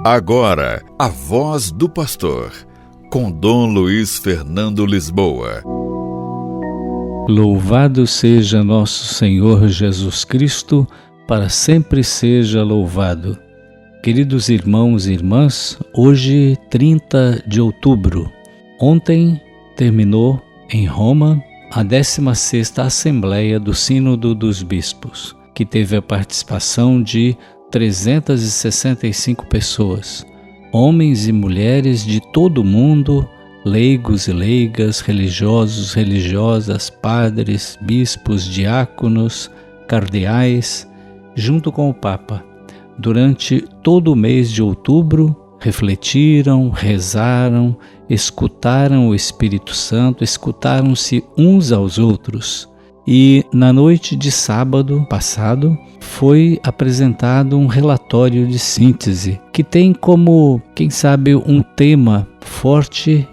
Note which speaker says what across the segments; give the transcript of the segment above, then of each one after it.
Speaker 1: Agora, a voz do pastor, com Dom Luiz Fernando Lisboa.
Speaker 2: Louvado seja nosso Senhor Jesus Cristo, para sempre seja louvado. Queridos irmãos e irmãs, hoje 30 de outubro. Ontem terminou em Roma a 16ª Assembleia do Sínodo dos Bispos, que teve a participação de 365 pessoas, homens e mulheres de todo o mundo, leigos e leigas, religiosos, religiosas, padres, bispos, diáconos, cardeais, junto com o Papa. Durante todo o mês de outubro, refletiram, rezaram, escutaram o Espírito Santo, escutaram-se uns aos outros. E na noite de sábado passado foi apresentado um relatório de síntese que tem como, quem sabe, um tema forte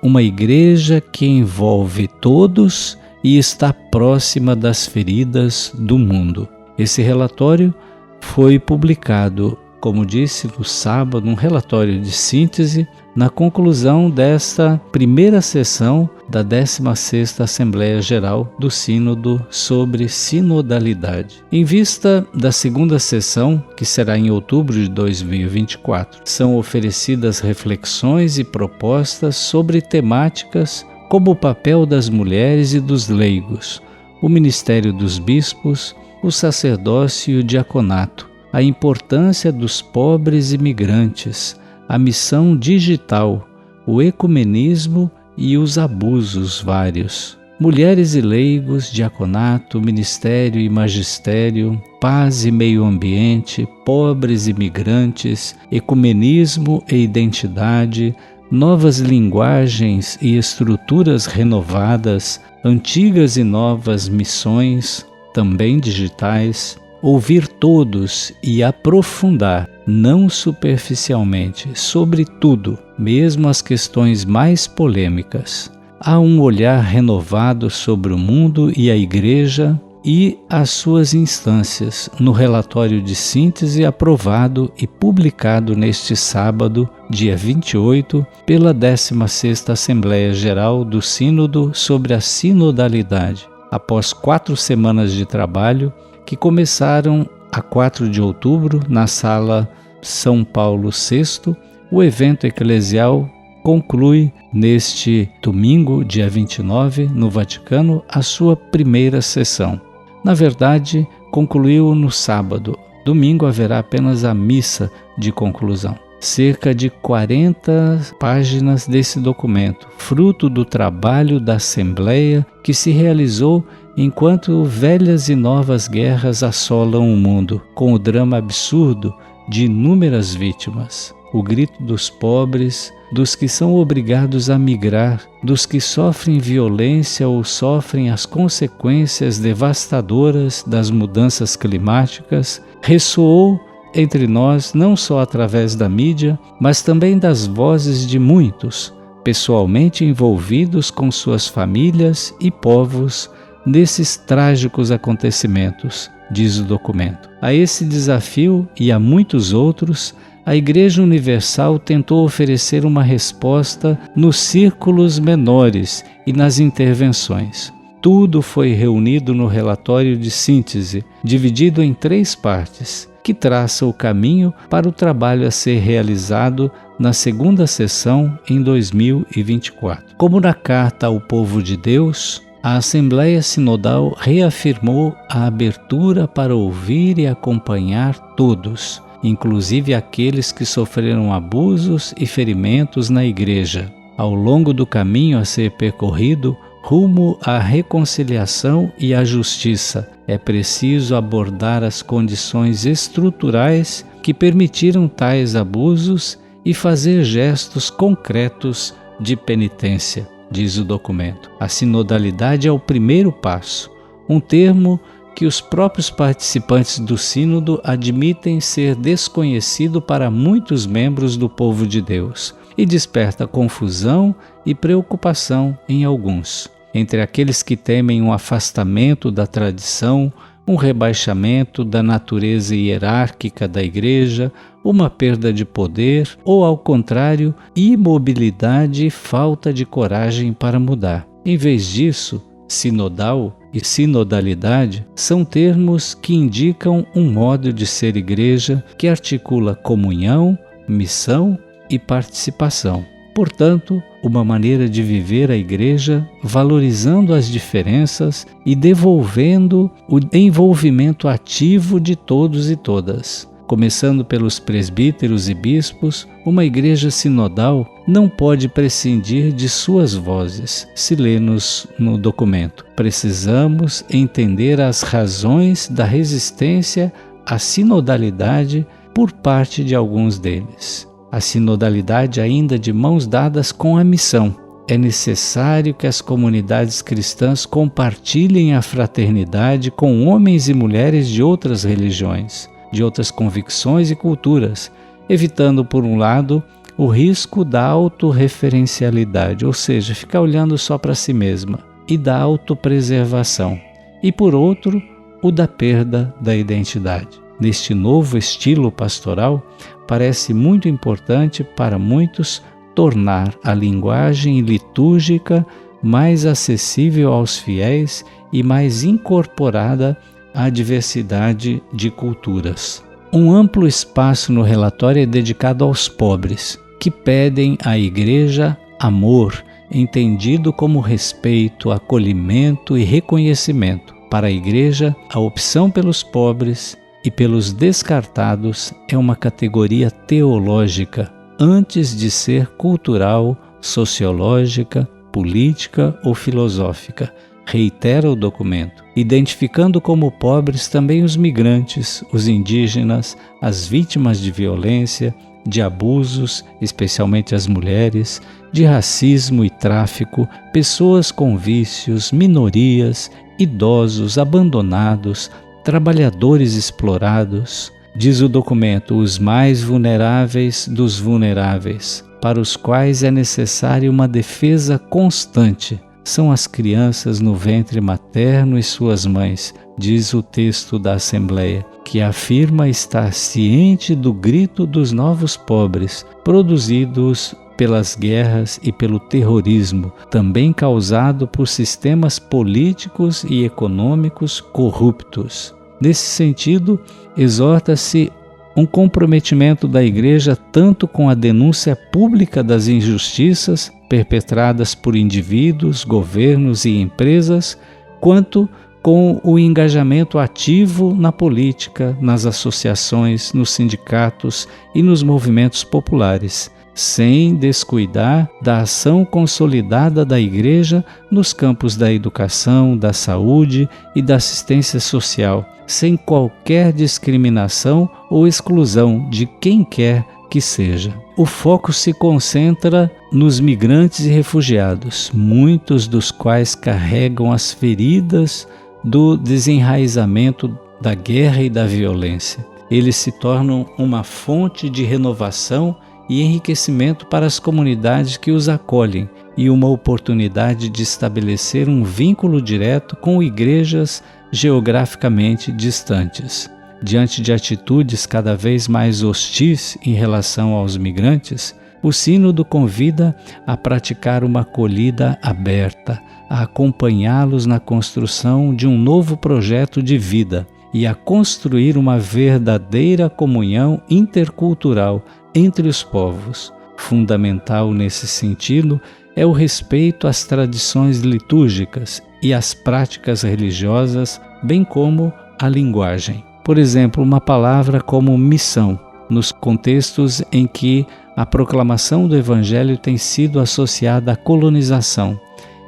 Speaker 2: uma igreja que envolve todos e está próxima das feridas do mundo. Esse relatório foi publicado, como disse, no sábado, um relatório de síntese na conclusão desta primeira sessão da 16ª Assembleia Geral do Sínodo sobre Sinodalidade. Em vista da segunda sessão, que será em outubro de 2024, são oferecidas reflexões e propostas sobre temáticas como o papel das mulheres e dos leigos, o ministério dos bispos, o sacerdócio e o diaconato, a importância dos pobres e migrantes, a missão digital, o ecumenismo e os abusos vários. Mulheres e leigos, diaconato, ministério e magistério, paz e meio ambiente, pobres e migrantes, ecumenismo e identidade, novas linguagens e estruturas renovadas, antigas e novas missões, também digitais, ouvir todos e aprofundar, não superficialmente, sobre tudo, mesmo as questões mais polêmicas. Há um olhar renovado sobre o mundo e a Igreja e as suas instâncias, no relatório de síntese aprovado e publicado neste sábado, dia 28, pela 16ª Assembleia Geral do Sínodo sobre a Sinodalidade. Após 4 semanas de trabalho, que começaram a 4 de outubro na Sala São Paulo VI, o evento eclesial conclui neste domingo, dia 29, no Vaticano, a sua primeira sessão. Na verdade, concluiu no sábado. Domingo haverá apenas a missa de conclusão. Cerca de 40 páginas desse documento, fruto do trabalho da Assembleia que se realizou enquanto velhas e novas guerras assolam o mundo, com o drama absurdo de inúmeras vítimas. O grito dos pobres, dos que são obrigados a migrar, dos que sofrem violência ou sofrem as consequências devastadoras das mudanças climáticas, ressoou entre nós não só através da mídia, mas também das vozes de muitos, pessoalmente envolvidos com suas famílias e povos nesses trágicos acontecimentos, diz o documento. A esse desafio e a muitos outros, a Igreja Universal tentou oferecer uma resposta nos círculos menores e nas intervenções. Tudo foi reunido no relatório de síntese, dividido em 3 partes, que traça o caminho para o trabalho a ser realizado na segunda sessão em 2024. Como na carta ao povo de Deus, a Assembleia Sinodal reafirmou a abertura para ouvir e acompanhar todos, inclusive aqueles que sofreram abusos e ferimentos na Igreja. Ao longo do caminho a ser percorrido, rumo à reconciliação e à justiça, é preciso abordar as condições estruturais que permitiram tais abusos e fazer gestos concretos de penitência, diz o documento. A sinodalidade é o primeiro passo, um termo que os próprios participantes do sínodo admitem ser desconhecido para muitos membros do povo de Deus e desperta confusão e preocupação em alguns. Entre aqueles que temem um afastamento da tradição, um rebaixamento da natureza hierárquica da Igreja, uma perda de poder ou, ao contrário, imobilidade e falta de coragem para mudar. Em vez disso, sinodal e sinodalidade são termos que indicam um modo de ser igreja que articula comunhão, missão e participação. Portanto, uma maneira de viver a igreja valorizando as diferenças e devolvendo o envolvimento ativo de todos e todas. Começando pelos presbíteros e bispos, uma igreja sinodal não pode prescindir de suas vozes, se lê-nos no documento. Precisamos entender as razões da resistência à sinodalidade por parte de alguns deles. A sinodalidade ainda de mãos dadas com a missão. É necessário que as comunidades cristãs compartilhem a fraternidade com homens e mulheres de outras religiões, de outras convicções e culturas, evitando, por um lado, o risco da autorreferencialidade, ou seja, ficar olhando só para si mesma, e da autopreservação, e, por outro, o da perda da identidade. Neste novo estilo pastoral, parece muito importante para muitos tornar a linguagem litúrgica mais acessível aos fiéis e mais incorporada à diversidade de culturas. Um amplo espaço no relatório é dedicado aos pobres, que pedem à Igreja amor, entendido como respeito, acolhimento e reconhecimento. Para a Igreja, a opção pelos pobres e pelos descartados é uma categoria teológica, antes de ser cultural, sociológica, política ou filosófica, reitera o documento, identificando como pobres também os migrantes, os indígenas, as vítimas de violência, de abusos, especialmente as mulheres, de racismo e tráfico, pessoas com vícios, minorias, idosos, abandonados, trabalhadores explorados. Diz o documento, os mais vulneráveis dos vulneráveis, para os quais é necessária uma defesa constante. São as crianças no ventre materno e suas mães, diz o texto da Assembleia, que afirma estar ciente do grito dos novos pobres, produzidos pelas guerras e pelo terrorismo, também causado por sistemas políticos e econômicos corruptos. Nesse sentido, exorta-se um comprometimento da Igreja tanto com a denúncia pública das injustiças perpetradas por indivíduos, governos e empresas, quanto com o engajamento ativo na política, nas associações, nos sindicatos e nos movimentos populares, sem descuidar da ação consolidada da Igreja nos campos da educação, da saúde e da assistência social, sem qualquer discriminação ou exclusão de quem quer que seja. O foco se concentra nos migrantes e refugiados, muitos dos quais carregam as feridas do desenraizamento da guerra e da violência. Eles se tornam uma fonte de renovação e enriquecimento para as comunidades que os acolhem e uma oportunidade de estabelecer um vínculo direto com igrejas geograficamente distantes. Diante de atitudes cada vez mais hostis em relação aos migrantes, o Sínodo convida a praticar uma acolhida aberta, a acompanhá-los na construção de um novo projeto de vida e a construir uma verdadeira comunhão intercultural entre os povos. Fundamental nesse sentido é o respeito às tradições litúrgicas e às práticas religiosas, bem como à linguagem. Por exemplo, uma palavra como missão, nos contextos em que a proclamação do Evangelho tem sido associada à colonização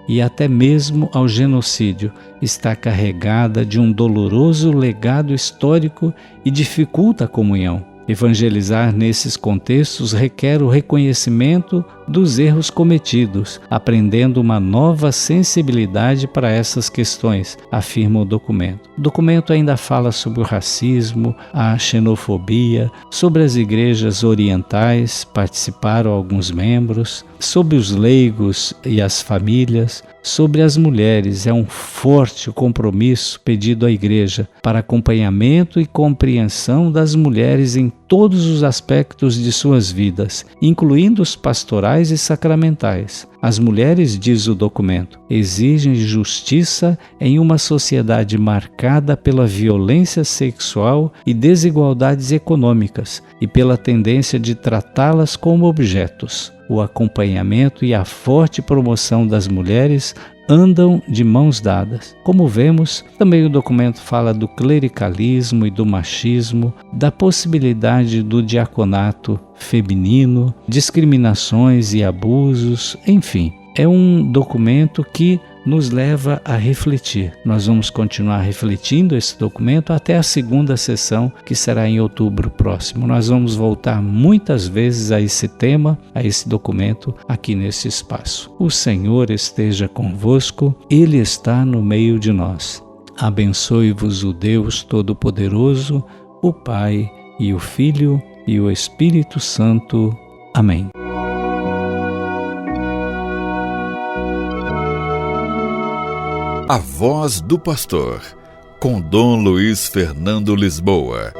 Speaker 2: e até mesmo ao genocídio, está carregada de um doloroso legado histórico e dificulta a comunhão. Evangelizar nesses contextos requer o reconhecimento dos erros cometidos, aprendendo uma nova sensibilidade para essas questões, afirma o documento. O documento ainda fala sobre o racismo, a xenofobia, sobre as igrejas orientais, participaram alguns membros, sobre os leigos e as famílias, sobre as mulheres. É um forte compromisso pedido à igreja para acompanhamento e compreensão das mulheres em todos os aspectos de suas vidas, incluindo os pastorais e sacramentais. As mulheres, diz o documento, exigem justiça em uma sociedade marcada pela violência sexual e desigualdades econômicas e pela tendência de tratá-las como objetos. O acompanhamento e a forte promoção das mulheres andam de mãos dadas. Como vemos, também o documento fala do clericalismo e do machismo, da possibilidade do diaconato feminino, discriminações e abusos, enfim. É um documento que nos leva a refletir. Nós vamos continuar refletindo esse documento até a segunda sessão, que será em outubro próximo. Nós vamos voltar muitas vezes a esse tema, a esse documento, aqui nesse espaço. O Senhor esteja convosco, Ele está no meio de nós. Abençoe-vos o Deus Todo-Poderoso, o Pai e o Filho e o Espírito Santo. Amém.
Speaker 1: A Voz do Pastor, com Dom Luiz Fernando Lisboa.